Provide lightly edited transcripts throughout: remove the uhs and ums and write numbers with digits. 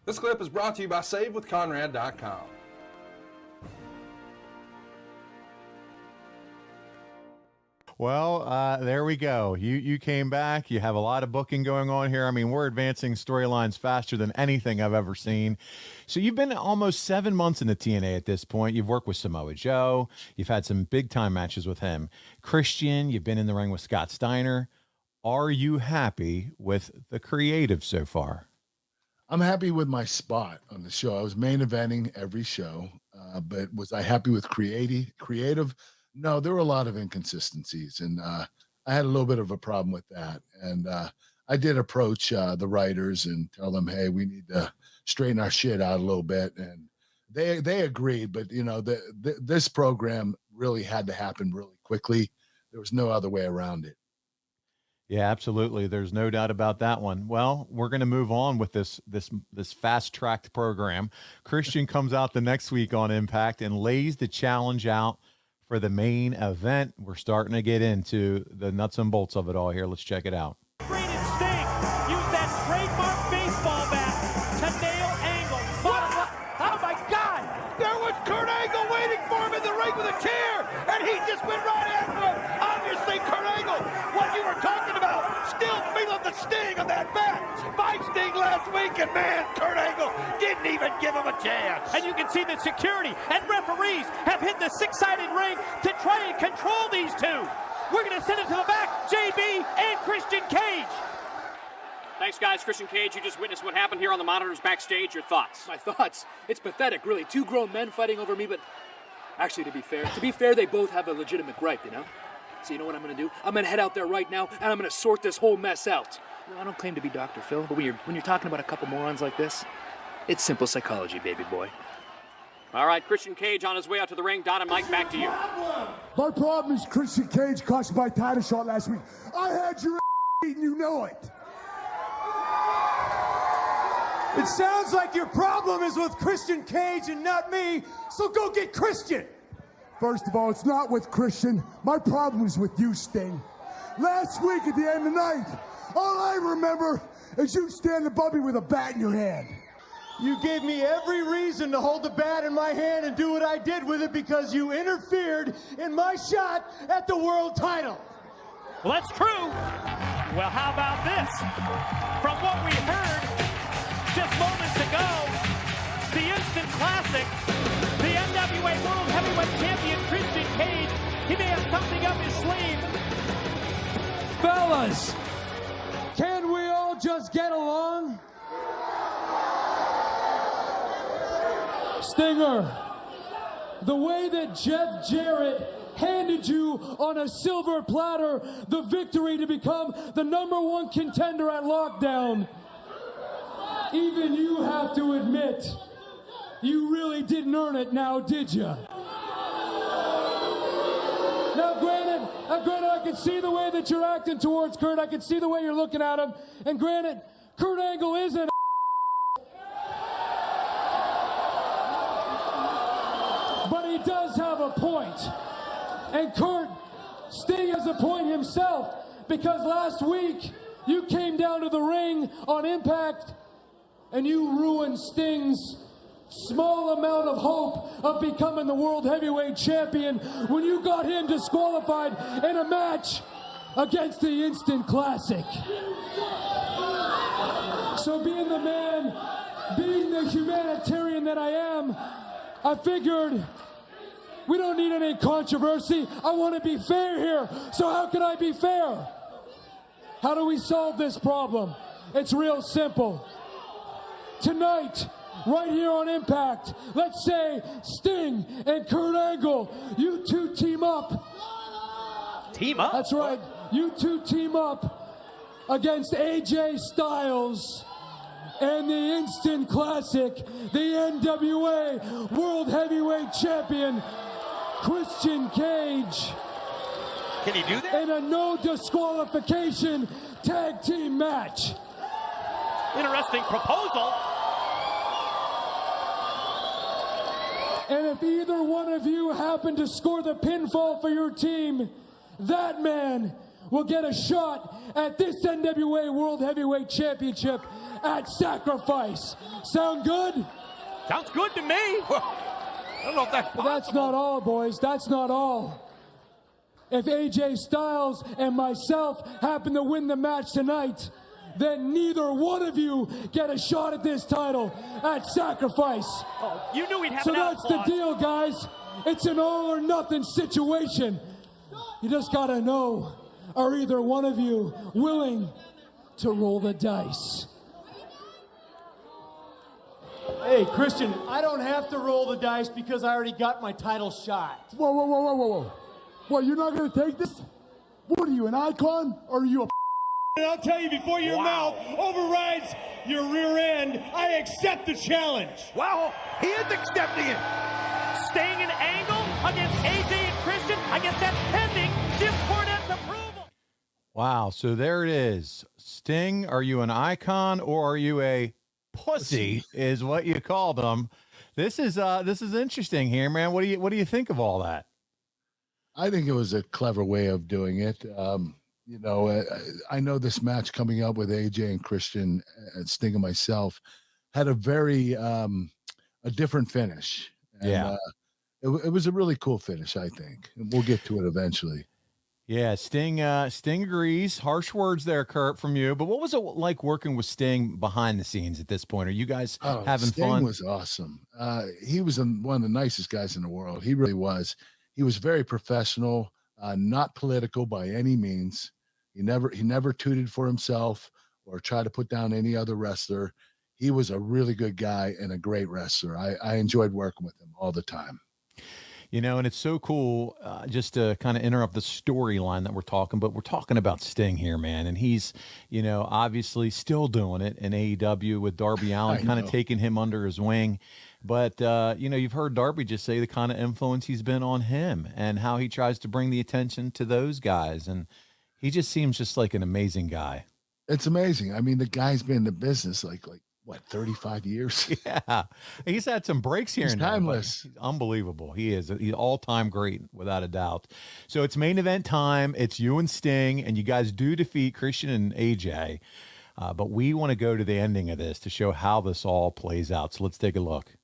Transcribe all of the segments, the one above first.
This clip is brought to you by SaveWithConrad.com. Well, there we go. You came back. You have a lot of booking going on here. I mean, we're advancing storylines faster than anything I've ever seen. So you've been almost 7 months into TNA at this point. You've worked with Samoa Joe. You've had some big-time matches with him. Christian, you've been in the ring with Scott Steiner. Are you happy with the creative so far? I'm happy with my spot on the show. I was main eventing every show, but was I happy with creative? No, there were a lot of inconsistencies, and I had a little bit of a problem with that. And I did approach the writers and tell them, hey, we need to straighten our shit out a little bit. And they agreed, but, you know, this program really had to happen really quickly. There was no other way around it. Yeah, absolutely. There's no doubt about that one. Well, we're going to move on with this fast-tracked program. Christian comes out the next week on Impact and lays the challenge out for the main event. We're starting to get into the nuts and bolts of it all here. Let's check it out. Braden Sting used that trademark baseball bat to nail Angle. Oh my God! There was Kurt Angle waiting for him in the ring with a chair, and he just went right after him. Obviously, Kurt Angle, what you were talking about, still feeling the sting of that bat. By Sting last week, and man, Kurt Angle didn't even give him a chance. And you can see that security and referees have hit the six-sided ring to try and control these two. We're going to send it to the back, JB and Christian Cage. Thanks, guys. Christian Cage, you just witnessed what happened here on the monitors backstage. Your thoughts? My thoughts? It's pathetic, really. Two grown men fighting over me, but actually, to be fair, they both have a legitimate gripe, you know? So you know what I'm going to do? I'm going to head out there right now, and I'm going to sort this whole mess out. Well, I don't claim to be Dr. Phil, but when you're talking about a couple morons like this, it's simple psychology, baby boy. All right, Christian Cage on his way out to the ring. Don and Mike, back to you. My problem is Christian Cage cost my title shot last week. I had your and you know it. It sounds like your problem is with Christian Cage and not me, so go get Christian. First of all, it's not with Christian. My problem is with you, Sting. Last week at the end of the night, all I remember is you standing above me with a bat in your hand. You gave me every reason to hold the bat in my hand and do what I did with it because you interfered in my shot at the world title. Well, that's true. Well, how about this? From what we heard just moments ago, the instant classic, the NWA World Heavyweight Champion Christian Cage, he may have something up his sleeve. Fellas, can we all just get along? Stinger, the way that Jeff Jarrett handed you on a silver platter the victory to become the #1 contender at Lockdown, even you have to admit you really didn't earn it now, did you? Now, granted, I can see the way that you're acting towards Kurt. I can see the way you're looking at him. And granted, Kurt Angle is an but he does have a point. And Kurt, Sting has a point himself, because last week you came down to the ring on Impact and you ruined Sting's small amount of hope of becoming the World Heavyweight Champion when you got him disqualified in a match against the Instant Classic. So being the man, being the humanitarian that I am, I figured we don't need any controversy. I want to be fair here. So how can I be fair? How do we solve this problem? It's real simple. Tonight, right here on Impact, let's say Sting and Kurt Angle, you two team up. Team up? That's right. You two team up against AJ Styles and the Instant Classic, the NWA World Heavyweight Champion, Christian Cage. Can he do that? In a no disqualification tag team match. Interesting proposal. And if either one of you happen to score the pinfall for your team, that man will get a shot at this NWA World Heavyweight Championship at Sacrifice. Sound good? Sounds good to me. I don't know if that's But that's not all, boys. That's not all. If AJ Styles and myself happen to win the match tonight, then neither one of you get a shot at this title at Sacrifice. Oh, you knew we'd have So an that's the outlaw. deal, guys. It's an all or nothing situation. You just gotta know, are either one of you willing to roll the dice? Hey, Christian, I don't have to roll the dice because I already got my title shot. Whoa, whoa, whoa, whoa, whoa, whoa. What, you're not going to take this? What are you, an icon? Or are you a And I'll tell you, before your mouth overrides your rear end, I accept the challenge. Wow, he is accepting it. Staying in Angle against AJ and Christian. I guess that's pending Jim Cornette's approval. Wow. So there it is. Sting, are you an icon or are you a pussy is what you called him. This is interesting here, man. What do you think of all that? I think it was a clever way of doing it. You know, I know this match coming up with AJ and Christian and Sting and myself had a very a different finish. And, Yeah. It was a really cool finish, I think. And we'll get to it eventually. Yeah, Sting agrees. Harsh words there, Kurt, from you. But what was it like working with Sting behind the scenes at this point? Are you guys having Sting fun? was awesome. He was one of the nicest guys in the world. He really was. He was very professional, not political by any means. He never tooted for himself or tried to put down any other wrestler. He was a really good guy and a great wrestler. I enjoyed working with him all the time. You know, and it's so cool just to kind of interrupt the storyline that we're talking, but we're talking about Sting here, man. And he's, you know, obviously still doing it in AEW with Darby Allin, kind of taking him under his wing. But, you know, you've heard Darby just say the kind of influence he's been on him and how he tries to bring the attention to those guys. And he just seems just like an amazing guy. It's amazing. I mean, the guy's been in the business like what, 35 years? Yeah. He's had some breaks here. He's and there, but timeless. he's unbelievable. He is. He's all-time great, without a doubt. So it's main event time. It's you and Sting, and you guys do defeat Christian and AJ. But we want to go to the ending of this to show how this all plays out. So let's take a look.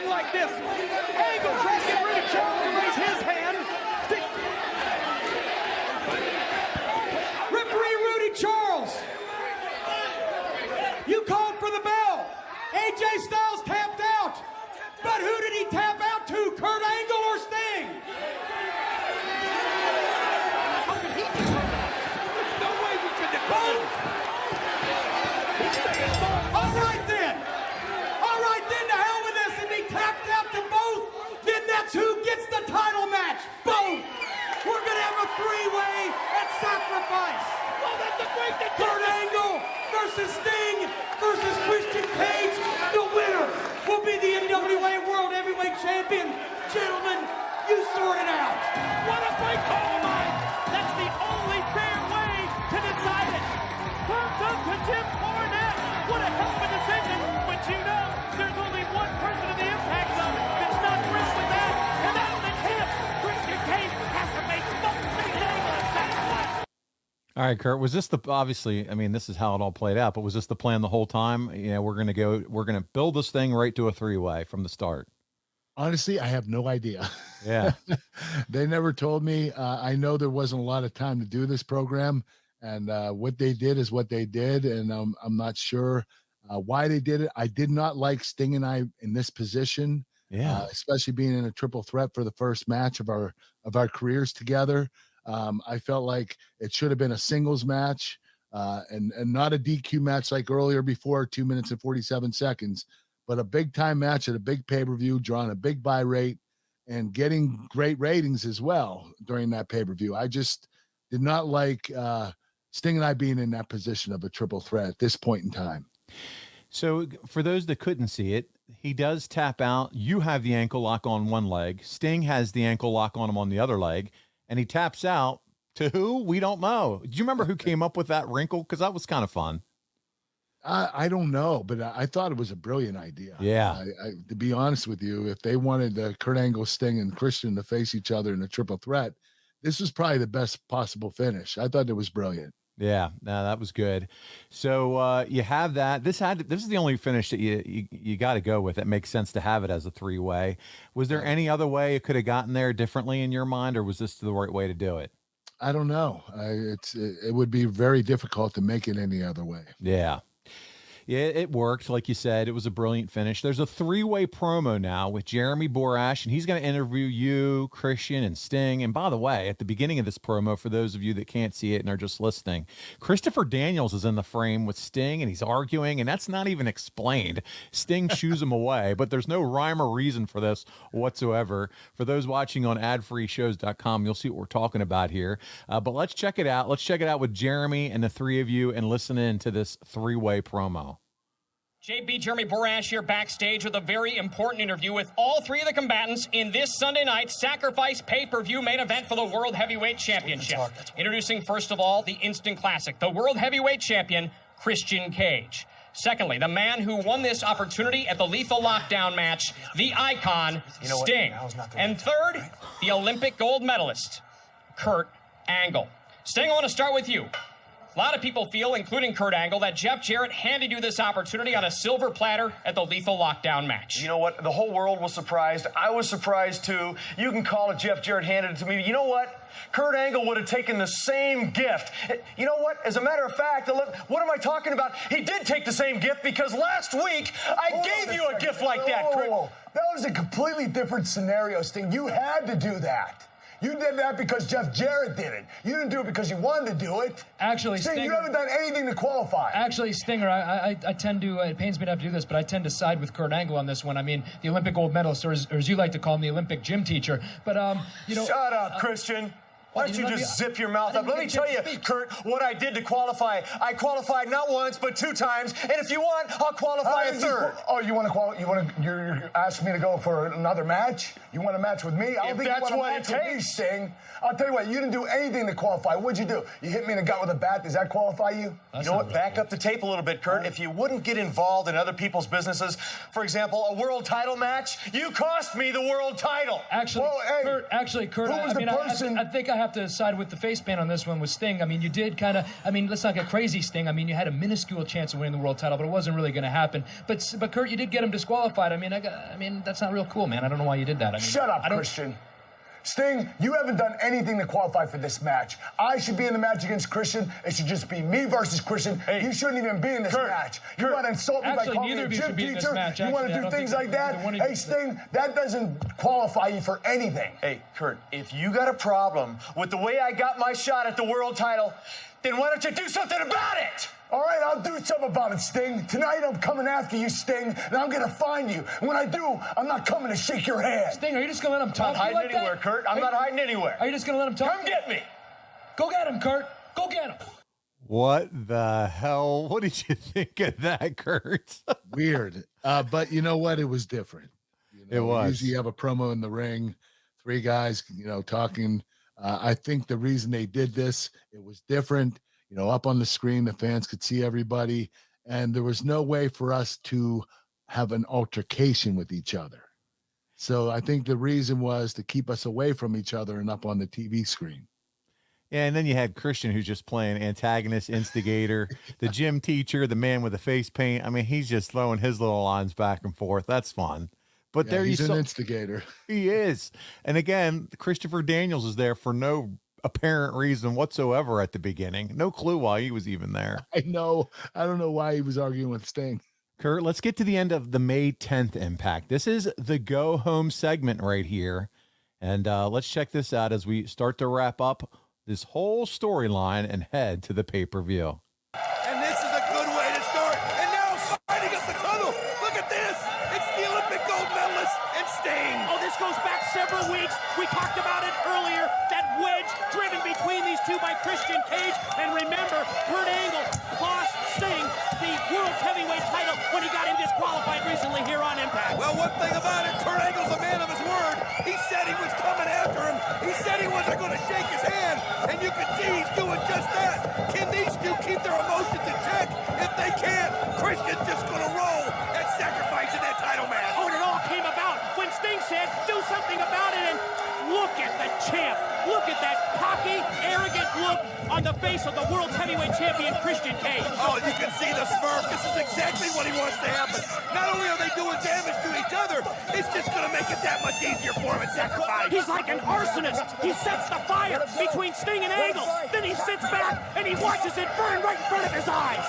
Like this. Angle tries to get Rudy Charles to raise his hand. Referee Rudy Charles, you called for the bell. AJ Styles tapped out. But who did he tap out to, Kurt Angle or Sting? No way we could defend. All right then. All right then, to hell with this. If he tapped out to both, then that's who gets the title match. Both. We're going to have a three-way at Sacrifice. Oh, that's a great Kurt Angle versus Sting versus Christian Cage. The winner will be the NWA World Heavyweight Champion. Gentlemen, you sort it out. What a great call, Mike! That's the only fair way to decide it. Thumbs up to Jim Cornette. What a hell of a decision, but you know there's only one person in the Impact Zone that's not thrilled with that, and that's the champ. Christian Cage has to make both Sting and Angle a sacrifice. All right, Kurt, was this obviously, I mean, this is how it all played out, but was this the plan the whole time? You know, we're going to build this thing right to a three-way from the start. Honestly, I have no idea. Yeah. They never told me. I know there wasn't a lot of time to do this program, and what they did is what they did, and I'm not sure why they did it. I did not like Sting and I in this position, especially being in a triple threat for the first match of our careers together. I felt like it should have been a singles match and not a DQ match like earlier before 2 minutes and 47 seconds, but a big time match at a big pay-per-view, drawing a big buy rate and getting great ratings as well during that pay-per-view. I just did not like Sting and I being in that position of a triple threat at this point in time. So for those that couldn't see it, he does tap out. You have the ankle lock on one leg. Sting has the ankle lock on him on the other leg, and he taps out to who? We don't know. Do you remember who came up with that wrinkle? Because that was kind of fun. I don't know, but I thought it was a brilliant idea. Yeah. To be honest with you, if they wanted Kurt Angle, Sting, and Christian to face each other in a triple threat, this was probably the best possible finish. I thought it was brilliant. Yeah, no, that was good. So you have that. This is the only finish that you got to go with. It makes sense to have it as a three-way. Was there any other way it could have gotten there differently in your mind, or was this the right way to do it? I don't know. It would be very difficult to make it any other way. Yeah. Yeah, it worked. Like you said, it was a brilliant finish. There's a three-way promo now with Jeremy Borash, and he's going to interview you, Christian, and Sting. And by the way, at the beginning of this promo, for those of you that can't see it and are just listening, Christopher Daniels is in the frame with Sting, and he's arguing, and that's not even explained. Sting shoos him away, but there's no rhyme or reason for this whatsoever. For those watching on adfreeshows.com, you'll see what we're talking about here. But let's check it out. Let's check it out with Jeremy and the three of you and listen in to this three-way promo. JB Jeremy Borash here backstage with a very important interview with all three of the combatants in this Sunday night Sacrifice pay-per-view main event for the World Heavyweight Championship. Introducing, first of all, the instant classic, the World Heavyweight Champion, Christian Cage. Secondly, the man who won this opportunity at the Lethal Lockdown match, the icon, Sting. And third, the Olympic gold medalist, Kurt Angle. Sting, I want to start with you. A lot of people feel, including Kurt Angle, that Jeff Jarrett handed you this opportunity on a silver platter at the Lethal Lockdown match. You know what? The whole world was surprised. I was surprised, too. You can call it Jeff Jarrett handed it to me. You know what? Kurt Angle would have taken the same gift. You know what? As a matter of fact, what am I talking about? He did take the same gift because last week I gave you a gift like that, Kurt. That was a completely different scenario, Sting. You had to do that. You did that because Jeff Jarrett did it. You didn't do it because you wanted to do it. Actually, Stinger, you haven't done anything to qualify. Actually, Stinger, I tend to, it pains me to have to do this, but I tend to side with Kurt Angle on this one. I mean, the Olympic gold medalist, or as you like to call him, the Olympic gym teacher. But, you know. Shut up, Christian. Why don't you just zip your mouth up? Let me tell you, Kurt, what I did to qualify. I qualified not once, but 2 times. And if you want, I'll qualify a third. You want to qualify? You're asking me to go for another match? You want a match with me? If that's what it takes. Sting. I'll tell you what, you didn't do anything to qualify. What'd you do? You hit me in the gut with a bat. Does that qualify you? You know what? Back up the tape a little bit, Kurt. If you wouldn't get involved in other people's businesses, for example, a world title match, you cost me the world title. Actually, Kurt, I think I have to side with the face paint on this one with Sting. I mean, you did kind of, let's not get crazy, Sting. I mean, you had a minuscule chance of winning the world title, but it wasn't really going to happen. But Kurt, you did get him disqualified. I mean, that's not real cool, man. I don't know why you did that. Shut up, Christian. Sting, you haven't done anything to qualify for this match. I should be in the match against Christian. It should just be me versus Christian. Hey, you shouldn't even be in this match. You want to insult me by calling me a gym teacher? You want to do things like that? Hey, Sting, that doesn't qualify you for anything. Hey, Kurt, if you got a problem with the way I got my shot at the world title, then why don't you do something about it? All right, I'll do something about it, Sting. Tonight I'm coming after you, Sting, and I'm going to find you. And when I do, I'm not coming to shake your hand. Sting, are you just going to let him talk to you like that? I'm not hiding anywhere, Kurt. I'm not hiding anywhere. Are you just going to let him talk? Come get me. Go get him, Kurt. Go get him. What the hell? What did you think of that, Kurt? Weird. But you know what? It was different. It was. Usually you have a promo in the ring, 3 guys, talking. I think the reason they did this, it was different. Up on the screen, the fans could see everybody, and there was no way for us to have an altercation with each other. So I think the reason was to keep us away from each other and up on the TV screen. Yeah, and then you had Christian, who's just playing antagonist, instigator, the gym teacher, the man with the face paint. I mean, he's just throwing his little lines back and forth. That's fun. But yeah, there he's an instigator. He is. And again, Christopher Daniels is there for no apparent reason whatsoever at the beginning. No clue why he was even there. I know. I don't know why he was arguing with Sting. Kurt, let's get to the end of the May 10th Impact. This is the go home segment right here. And let's check this out as we start to wrap up this whole storyline and head to the pay-per-view. And this is a good way to start. And now fighting up the tunnel. Look at this. It's the Olympic gold medalist and Sting. Oh, this goes back several weeks. We talked about it earlier. That wedge driven between these two by Christian Cage. And remember, Kurt Angle cost Sting the World's Heavyweight title when he got him disqualified recently here on Impact. Well, one thing about it, Kurt Angle's a man of his word. He said he was coming after him. He said he wasn't going to shake his hand, and you can see he's doing just that. Can these two keep their emotions in check? If they can't, Christian's just going to roll and sacrifice in that title match. Oh, and it all came about when Sting said, do something about it, and look at the champ. Look at that cocky, arrogant look on the face of the World's Heavyweight Champion, Christian Cage. Oh, you can see the smirk. This is exactly what he wants to happen. Not only are they doing damage to each other, it's just going to make it that much easier for him at sacrifice. He's like an arsonist. He sets the fire between Sting and Angle. Then he sits back and he watches it burn right in front of his eyes.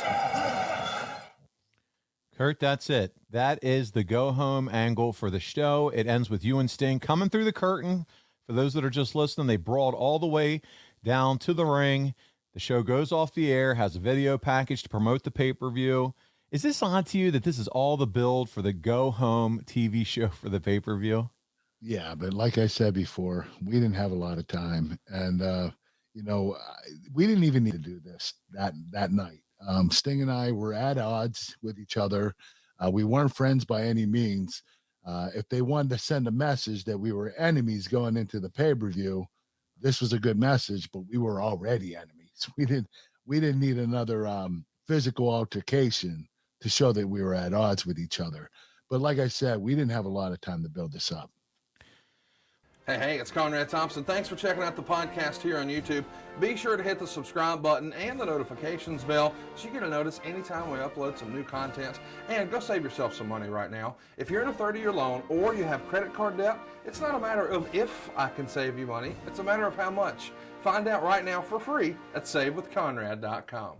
Kurt, that's it. That is the go-home angle for the show. It ends with you and Sting coming through the curtain. For those that are just listening, they brawled all the way down to the ring. The show goes off the air, has a video package to promote the pay-per-view. Is this odd to you that this is all the build for the go-home TV show for the pay-per-view? Yeah, but like I said before, we didn't have a lot of time. And, we didn't even need to do this that night. Sting and I were at odds with each other. We weren't friends by any means. If they wanted to send a message that we were enemies going into the pay-per-view, this was a good message, but we were already enemies. We didn't need another physical altercation to show that we were at odds with each other. But like I said, we didn't have a lot of time to build this up. Hey, it's Conrad Thompson. Thanks for checking out the podcast here on YouTube. Be sure to hit the subscribe button and the notifications bell so you get a notice anytime we upload some new content. And go save yourself some money right now. If you're in a 30-year loan or you have credit card debt, it's not a matter of if I can save you money. It's a matter of how much. Find out right now for free at SaveWithConrad.com.